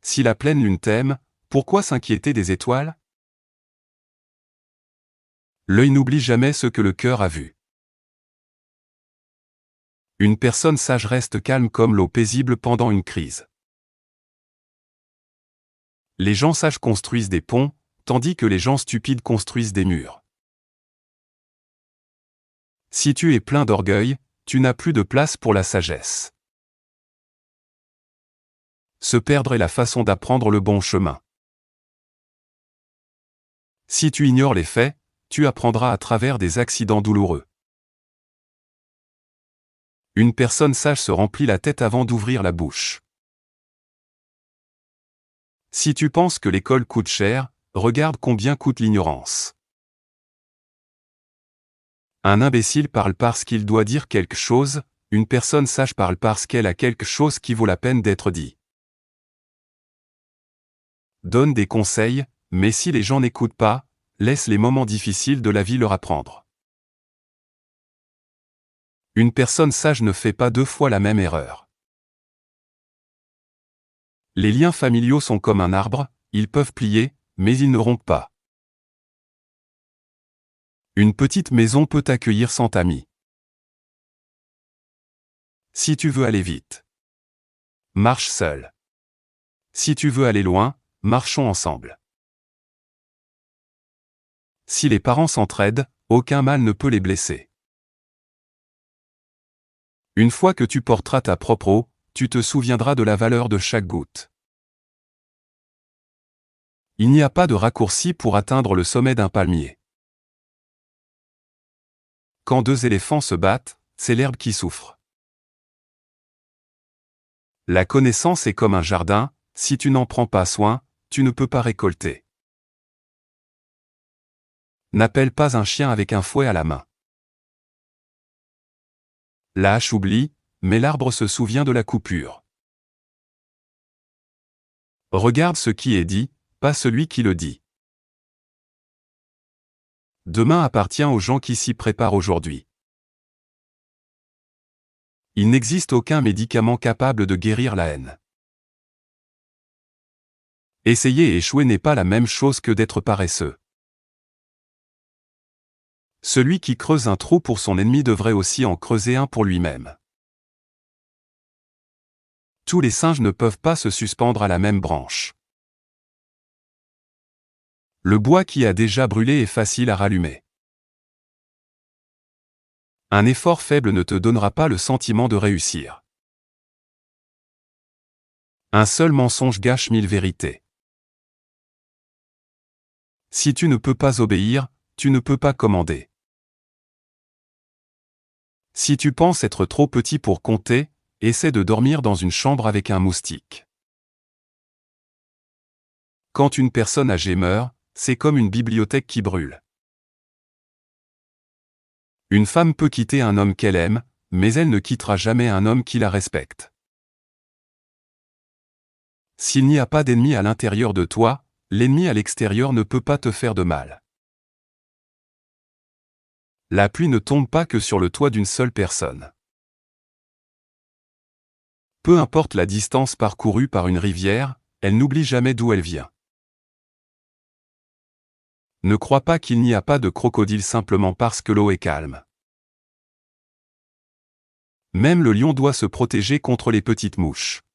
Si la pleine lune t'aime, pourquoi s'inquiéter des étoiles? L'œil n'oublie jamais ce que le cœur a vu. Une personne sage reste calme comme l'eau paisible pendant une crise. Les gens sages construisent des ponts, tandis que les gens stupides construisent des murs. Si tu es plein d'orgueil, tu n'as plus de place pour la sagesse. Se perdre est la façon d'apprendre le bon chemin. Si tu ignores les faits, tu apprendras à travers des accidents douloureux. Une personne sage se remplit la tête avant d'ouvrir la bouche. Si tu penses que l'école coûte cher, regarde combien coûte l'ignorance. Un imbécile parle parce qu'il doit dire quelque chose, une personne sage parle parce qu'elle a quelque chose qui vaut la peine d'être dit. Donne des conseils, mais si les gens n'écoutent pas, laisse les moments difficiles de la vie leur apprendre. Une personne sage ne fait pas deux fois la même erreur. Les liens familiaux sont comme un arbre, ils peuvent plier, mais ils ne rompent pas. Une petite maison peut accueillir 100 amis. Si tu veux aller vite, marche seul. Si tu veux aller loin, marchons ensemble. Si les parents s'entraident, aucun mal ne peut les blesser. Une fois que tu porteras ta propre eau, tu te souviendras de la valeur de chaque goutte. Il n'y a pas de raccourci pour atteindre le sommet d'un palmier. Quand deux éléphants se battent, c'est l'herbe qui souffre. La connaissance est comme un jardin, si tu n'en prends pas soin, tu ne peux pas récolter. N'appelle pas un chien avec un fouet à la main. La hache oublie, mais l'arbre se souvient de la coupure. Regarde ce qui est dit, pas celui qui le dit. Demain appartient aux gens qui s'y préparent aujourd'hui. Il n'existe aucun médicament capable de guérir la haine. Essayer et échouer n'est pas la même chose que d'être paresseux. Celui qui creuse un trou pour son ennemi devrait aussi en creuser un pour lui-même. Tous les singes ne peuvent pas se suspendre à la même branche. Le bois qui a déjà brûlé est facile à rallumer. Un effort faible ne te donnera pas le sentiment de réussir. Un seul mensonge gâche 1000 vérités. Si tu ne peux pas obéir, tu ne peux pas commander. Si tu penses être trop petit pour compter, essaie de dormir dans une chambre avec un moustique. Quand une personne âgée meurt, c'est comme une bibliothèque qui brûle. Une femme peut quitter un homme qu'elle aime, mais elle ne quittera jamais un homme qui la respecte. S'il n'y a pas d'ennemi à l'intérieur de toi, l'ennemi à l'extérieur ne peut pas te faire de mal. La pluie ne tombe pas que sur le toit d'une seule personne. Peu importe la distance parcourue par une rivière, elle n'oublie jamais d'où elle vient. Ne crois pas qu'il n'y a pas de crocodile simplement parce que l'eau est calme. Même le lion doit se protéger contre les petites mouches.